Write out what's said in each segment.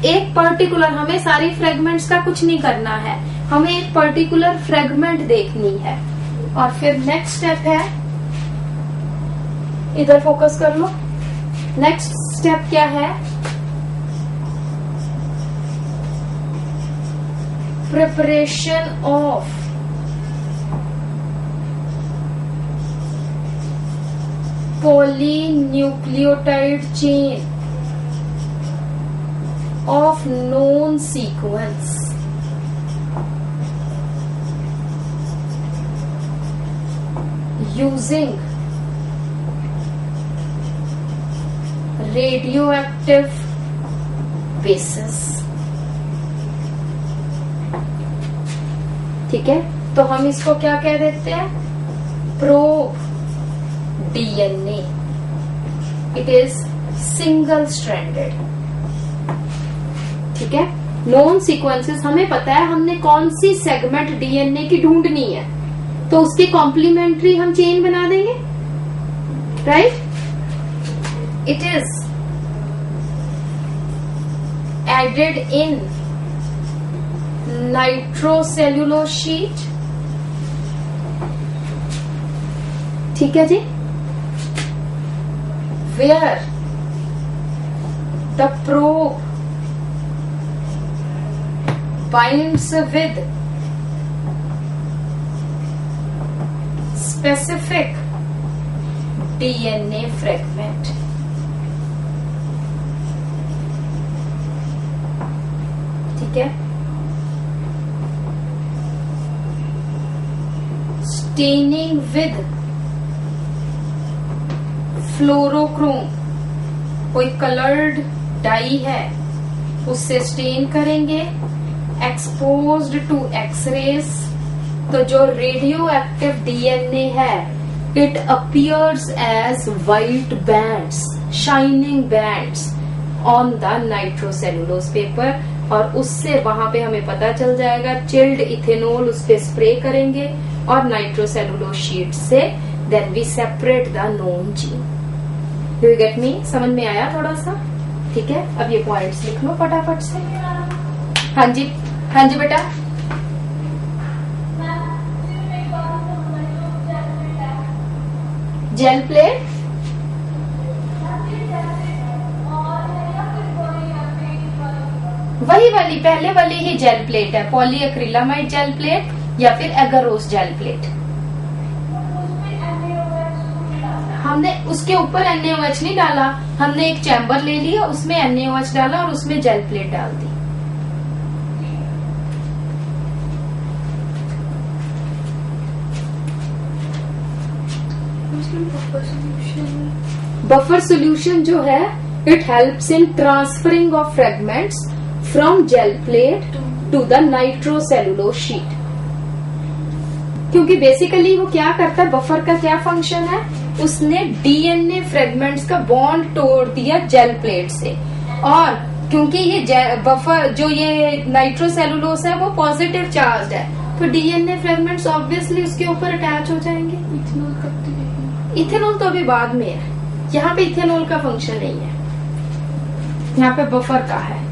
एक पर्टिकुलर, हमें सारी फ्रेगमेंट्स का कुछ नहीं करना है, हमें एक पर्टिकुलर फ्रेगमेंट देखनी है। और फिर नेक्स्ट स्टेप है, इधर फोकस कर लो। नेक्स्ट स्टेप क्या है? Preparation of polynucleotide chain of known sequence using radioactive bases। ठीक है, तो हम इसको क्या कह देते हैं? Probe DNA। It is single stranded. ठीक है, नॉन सीक्वेंसेस, हमें पता है हमने कौन सी सेगमेंट DNA की ढूंढनी है, तो उसके कॉम्प्लीमेंट्री हम चेन बना देंगे, right. It is added in nitrocellulose sheet. ठीक है जी, where the probe binds with specific DNA fragment। ठीक है, staining with फ्लोरोक्रोम, कोई कलर्ड डाई है, उससे स्टेन करेंगे, एक्सपोज्ड टू एक्सरेज। तो जो रेडियो एक्टिव DNA है, it appears as white bands, shining bands on the nitrocellulose paper. और उससे वहां पे हमें पता चल जाएगा, चिल्ड इथेनॉल उस पे स्प्रे करेंगे और नाइट्रोसेल्युलोज शीट से then we separate the known gene. Do you get me? समझ में आया थोड़ा सा? ठीक है, अब ये पॉइंट्स लिख लो फटाफट से। हाँ जी, हाँ जी बेटा। जेल प्लेट, वही वाली पहले वाली ही जेल प्लेट है, पॉलीएक्रिलामाइड जेल प्लेट या फिर एगारोस जेल प्लेट। हमने उसके ऊपर NaOH नहीं डाला, हमने एक चैम्बर ले लिया, उसमें NaOH डाला और उसमें जेल प्लेट डाल दी। बफर सोल्यूशन जो है, it helps in transferring of fragments from gel plate to the nitrocellulose sheet. क्योंकि बेसिकली वो क्या करता है, बफर का क्या फंक्शन है, उसने DNA फ्रेगमेंट्स का बॉन्ड तोड़ दिया जेल प्लेट से। और क्योंकि ये बफर जो ये नाइट्रोसेल्युलोज है वो पॉजिटिव चार्ज है, तो DNA फ्रेगमेंट्स ऑब्वियसली उसके ऊपर अटैच हो जाएंगे। इथेनॉल तो अभी बाद में है, यहाँ पे इथेनॉल का फंक्शन नहीं है, यहाँ पे बफर का है।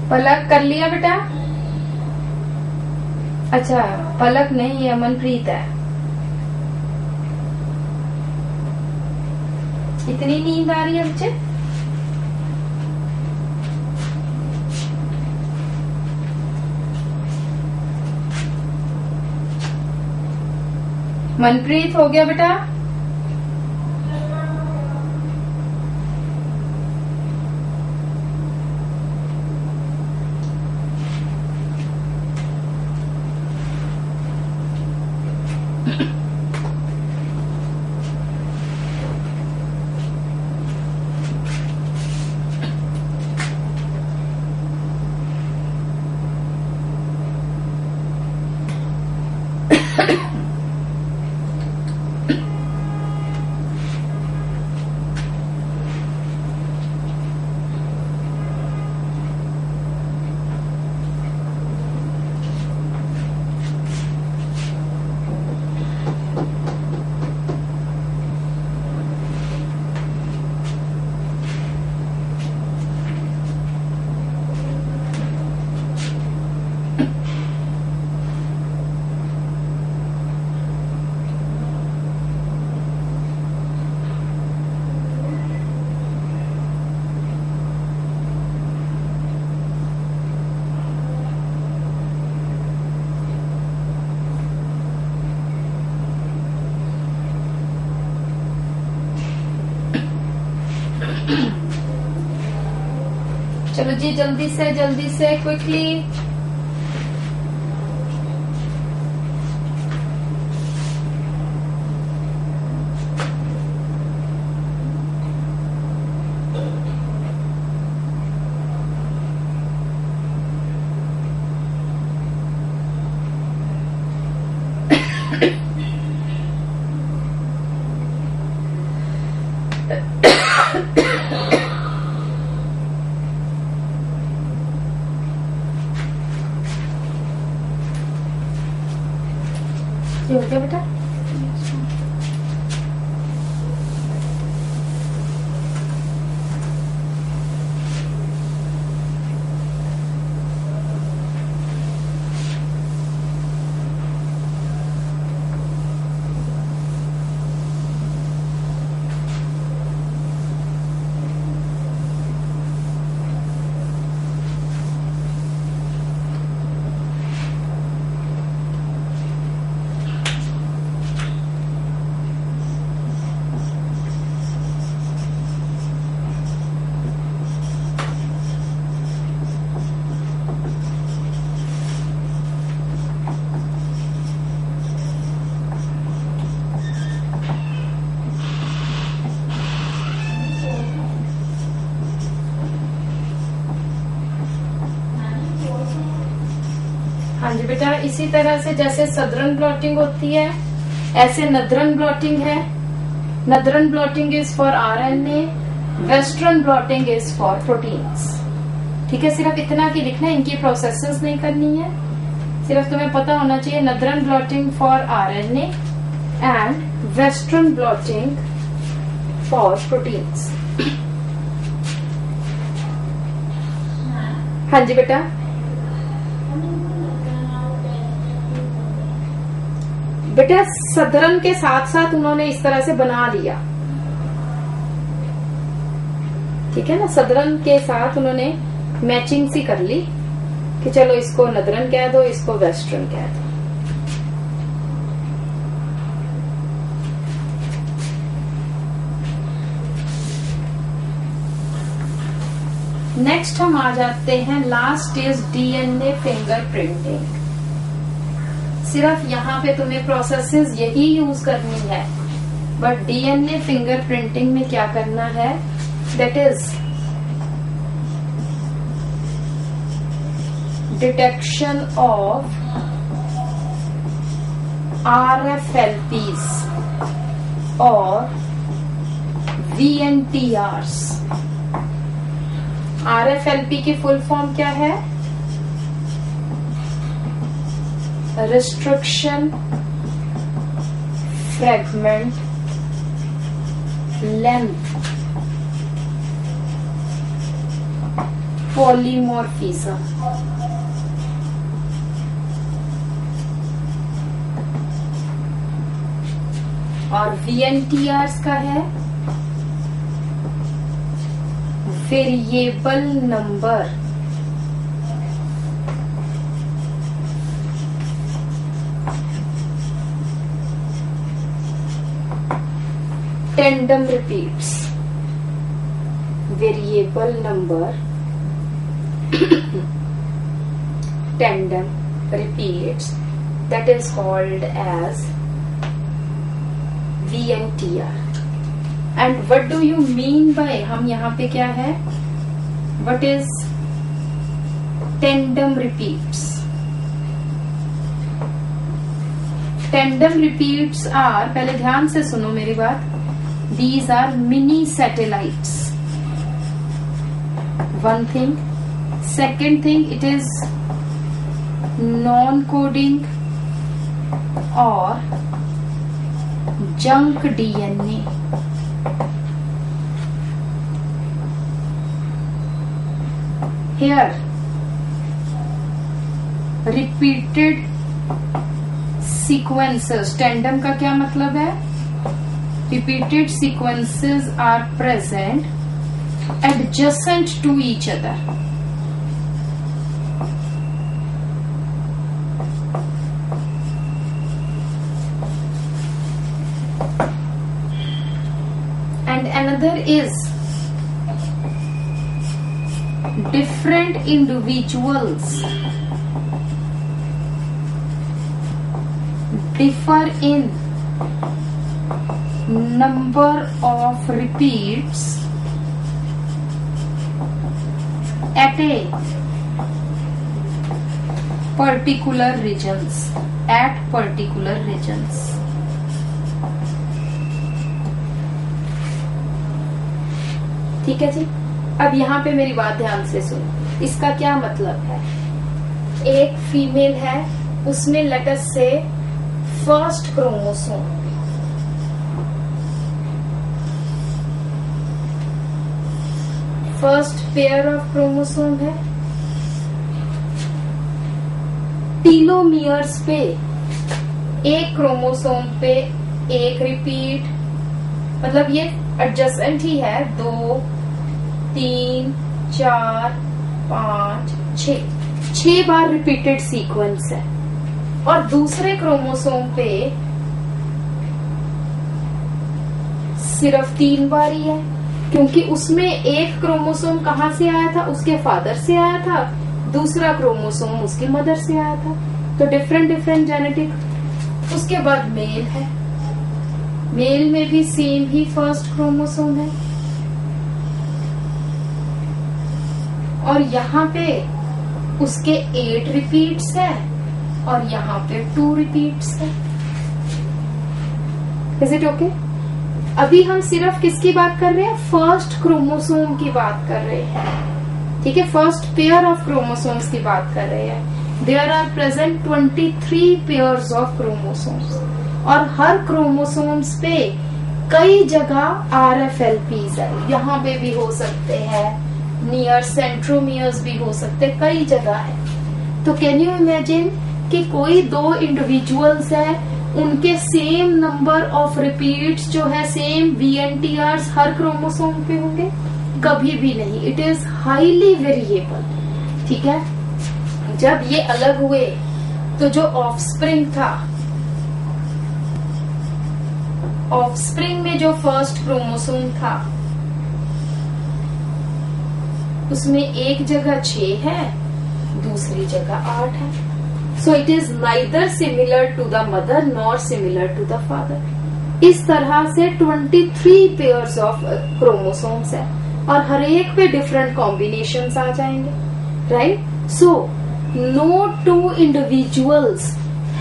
पलक कर लिया बेटा? अच्छा पलक नहीं है, मनप्रीत है। इतनी नींद आ रही है बच्चे? मनप्रीत हो गया बेटा? चलो जी जल्दी से क्विकली। ये हो गया बेटा? हाँ जी बेटा, इसी तरह से जैसे सदरन ब्लॉटिंग होती है ऐसे नदरन ब्लॉटिंग है। नदरन blotting is for RNA, western blotting is for proteins. ठीक है, सिर्फ इतना की लिखना है, इनकी प्रोसेसेस नहीं करनी है, सिर्फ तुम्हें पता होना चाहिए नदरन blotting for RNA and western blotting for proteins. हाँ जी बेटा, बेटा सदरन के साथ साथ उन्होंने इस तरह से बना लिया। ठीक है ना, सदरन के साथ उन्होंने मैचिंग सी कर ली कि चलो इसको नदरन कह दो, इसको वेस्टर्न कह दो। नेक्स्ट हम आ जाते हैं, लास्ट इज डीएनए फिंगरप्रिंटिंग। सिर्फ यहाँ पे तुम्हें प्रोसेसेस यही यूज करनी है, बट डीएनए फिंगरप्रिंटिंग में क्या करना है, that is detection of RFLPs और VNTRs। RFLP की फुल फॉर्म क्या है, रिस्ट्रिक्शन फ्रैगमेंट लेंथ पॉलीमॉर्फिज्म। और VNTRs का है variable number. Tandem repeats, variable number tandem repeats, that is called as VNTR. And what do you mean by, हम यहाँ पे क्या है, what is tandem repeats? Tandem repeats are, पहले ध्यान से सुनो मेरी बात, these are mini satellites. One thing. Second thing, it is non-coding or junk DNA. Here, repeated sequences. Tandem का क्या मतलब है? Repeated sequences are present adjacent to each other. And another is different individuals differ in number of repeats at a particular regions, at particular regions. ठीक है जी। अब यहाँ पे मेरी बात ध्यान से सुनो, इसका क्या मतलब है। एक फीमेल है, उसने let's say first chromosome, first pair of chromosome है, टीलोमियर्स पे एक क्रोमोसोम पे एक रिपीट, मतलब ये एडजसेंट ही है, 2 3 4 5 6 बार रिपीटेड सीक्वेंस है। और दूसरे क्रोमोसोम पे सिर्फ 3 बार ही है, क्योंकि उसमें एक क्रोमोसोम कहाँ से आया था, उसके फादर से आया था, दूसरा क्रोमोसोम उसकी मदर से आया था, तो डिफरेंट जेनेटिक। उसके बाद मेल है, मेल में भी सेम ही फर्स्ट क्रोमोसोम है, और यहाँ पे उसके 8 रिपीट्स है और यहाँ पे 2 रिपीट्स है। Is it okay? अभी हम सिर्फ किसकी बात कर रहे हैं, फर्स्ट क्रोमोसोम की बात कर रहे हैं, ठीक है, फर्स्ट पेयर ऑफ क्रोमोसोम्स की बात कर रहे हैं। There are present 23 pairs of chromosomes, और हर क्रोमोसोम्स पे कई जगह RFLPs है, यहाँ पे भी हो सकते हैं, नियर सेंट्रोमियर्स भी हो सकते, कई जगह है। तो कैन यू इमेजिन कि कोई 2 इंडिविजुअल्स है, उनके सेम नंबर ऑफ रिपीट्स जो है, सेम VNTRs हर क्रोमोसोम पे होंगे? कभी भी नहीं। इट इज हाईली वेरिएबल, ठीक है। जब ये अलग हुए तो जो ऑफस्प्रिंग था, ऑफस्प्रिंग में जो फर्स्ट क्रोमोसोम था उसमें एक जगह 6 है, दूसरी जगह 8 है। So it is neither similar to the mother nor similar to the father. इस तरह से 23 पेयर्स ऑफ क्रोमोसोम्स है, और हर एक पे डिफरेंट कॉम्बिनेशंस आ जाएंगे, right. So no 2 individuals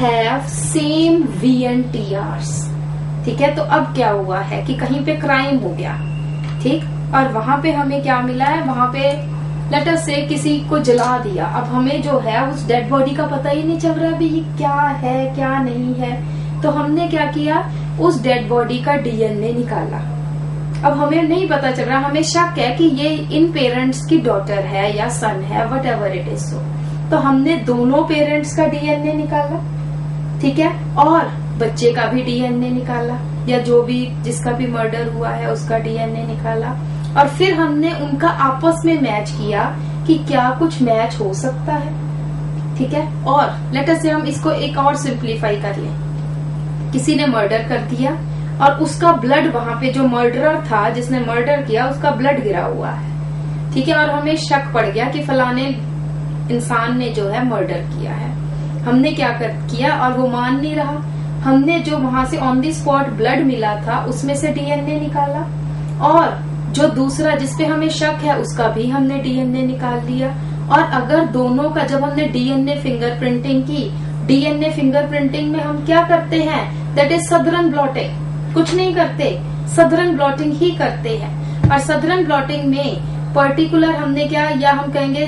have same VNTRs, ठीक है। तो अब क्या हुआ है कि कहीं पे क्राइम हो गया, ठीक, और वहां पे हमें क्या मिला है, वहां पे लेटर से किसी को जला दिया। अब हमें जो है उस डेड बॉडी का पता ही नहीं चल रहा अभी ये क्या है क्या नहीं है। तो हमने क्या किया, उस डेड बॉडी का DNA निकाला। अब हमें नहीं पता चल रहा, हमें शक है कि ये इन पेरेंट्स की डॉटर है या सन है, what ever it is so. तो हमने दोनों पेरेंट्स का डीएनए निकाला, ठीक है, और बच्चे का भी डीएनए निकाला, या जो भी जिसका भी मर्डर हुआ है उसका डीएनए निकाला, और फिर हमने उनका आपस में मैच किया कि क्या कुछ मैच हो सकता है, ठीक है। और लेट अस से हम इसको एक और सिंप्लीफाई कर लें। किसी ने मर्डर कर दिया और उसका ब्लड, वहां पे जो मर्डरर था जिसने मर्डर किया उसका ब्लड गिरा हुआ है, ठीक है, और हमें शक पड़ गया कि फलाने इंसान ने जो है मर्डर किया है। हमने क्या किया, और वो मान नहीं रहा, हमने जो वहां से ऑन दी स्पॉट ब्लड मिला था उसमें से डीएनए निकाला, और जो दूसरा जिसपे हमें शक है उसका भी हमने डीएनए निकाल लिया। और अगर दोनों का जब हमने डीएनए फिंगरप्रिंटिंग की, डीएनए फिंगरप्रिंटिंग में हम क्या करते हैं, दैट इज सदरन ब्लॉटिंग, कुछ नहीं करते, सदरन ब्लॉटिंग ही करते हैं। और सदरन ब्लॉटिंग में पर्टिकुलर हमने क्या, या हम कहेंगे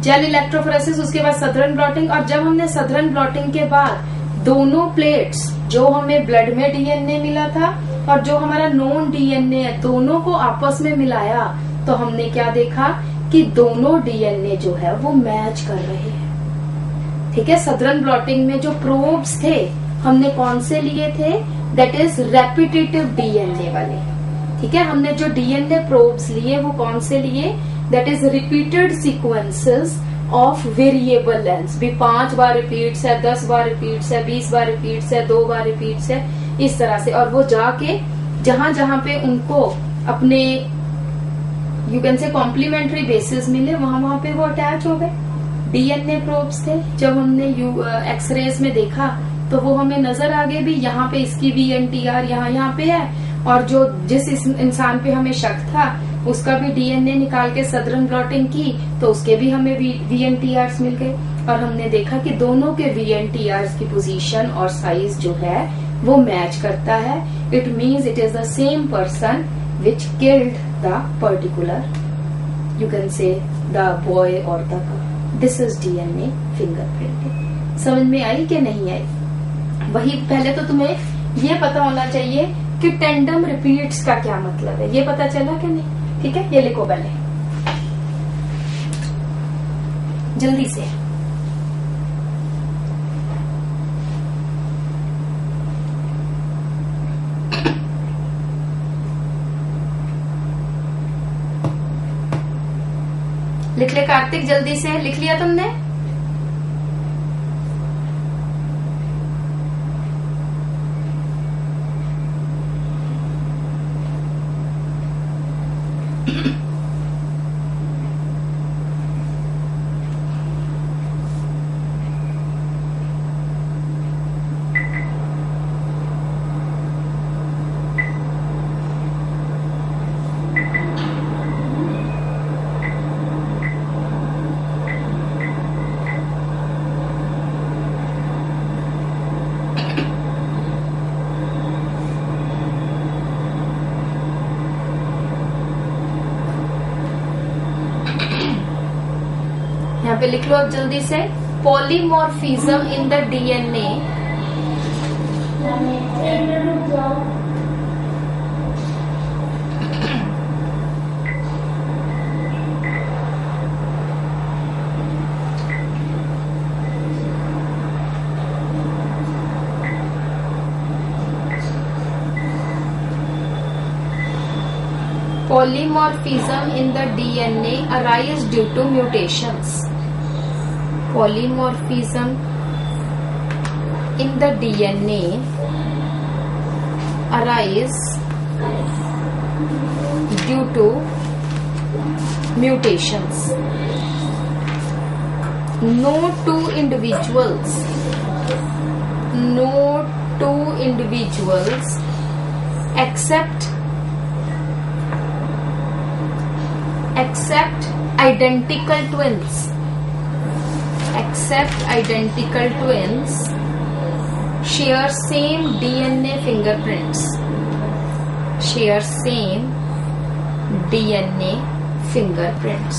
जेल इलेक्ट्रोफोरेसिस, उसके बाद सदरन ब्लॉटिंग। और जब हमने सदरन ब्लॉटिंग के बाद दोनों प्लेट्स, जो हमें ब्लड में डीएनए मिला था और जो हमारा नॉन डीएनए है, दोनों को आपस में मिलाया, तो हमने क्या देखा कि दोनों डीएनए जो है वो मैच कर रहे हैं, ठीक है। सदरन ब्लॉटिंग में जो प्रोब्स थे हमने कौन से लिए थे, दैट इज रेपिटेटिव डीएनए वाले, ठीक है। हमने जो डीएनए प्रोब्स लिए वो कौन से लिए, that is repeated sequences of variable length, भी 5 बार रिपीट्स है, 10 बार रिपीट्स है, 20 बार रिपीट्स है, 2 बार रिपीट्स है, इस तरह से। और वो जाके जहां जहां पे उनको अपने you can say complementary bases मिले, वहां वहां पे वो अटैच हो गए। डीएनए प्रोब्स थे, जब हमने एक्सरेज में देखा तो वो हमें नजर आ गए भी, यहाँ पे इसकी VNTR यहाँ पे है, और जो जिस इंसान पे हमें शक था उसका भी डीएनए निकाल के सदरन ब्लॉटिंग की तो उसके भी हमें VNTRs मिल गए। और हमने देखा कि दोनों के VNTRs की पोजीशन और साइज जो है वो मैच करता है। It means it is the same person which killed the particular, you can say the boy और the girl. This is DNA fingerprinting. समझ में आई कि नहीं आई? वही पहले तो तुम्हें ये पता होना चाहिए कि टेंडम रिपीट्स का क्या मतलब है, ये पता चला कि नहीं? ठीक है, ये लिखो पहले जल्दी से। लिख ले कार्तिक, जल्दी से। लिख लिया तुमने? यहाँ पे लिख लो अब जल्दी से। Polymorphism in the DNA Polymorphism in the DNA arise due to mutations. Polymorphism in the DNA arise due to mutations. No two individuals except identical twins share same DNA fingerprints.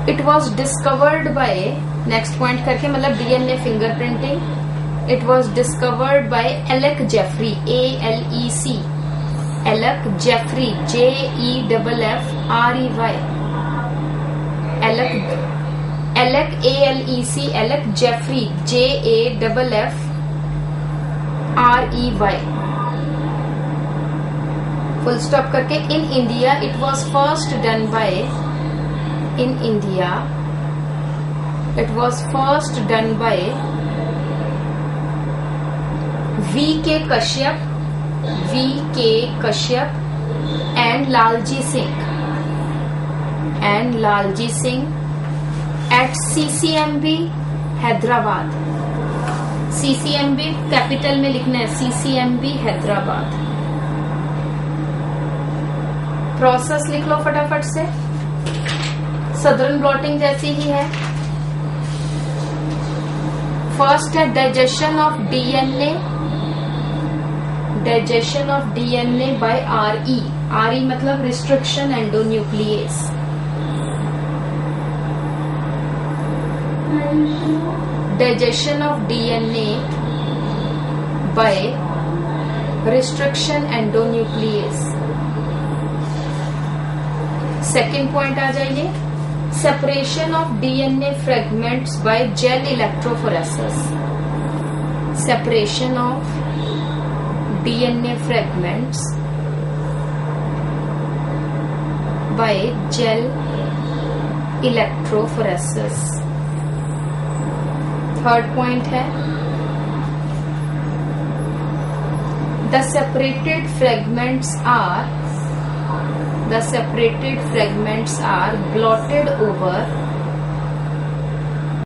It was discovered by, next point करके, मतलब DNA fingerprinting It was discovered by Alec Jeffrey, A-L-E-C. Alec Jeffrey, J-E-F-F-R-E-Y. Alec, A-L-E-C, Alec Jeffrey, J-A-F-F-R-E-Y. Full stop करके. In India, it was first done by. In India, it was first done by V.K. Kashyap and Lalji Singh at CCMB Hyderabad. CCMB capital में लिखना है, CCMB Hyderabad. Process लिख लो फटाफट से, southern blotting जैसी ही है. First है digestion of DNA. Digestion of DNA by RE. RE मतलब restriction endonuclease. Digestion of DNA by restriction endonuclease. Second point आ जाइए, separation of DNA fragments by gel electrophoresis. Separation of DNA fragments by gel electrophoresis. Third point है, the separated fragments are blotted over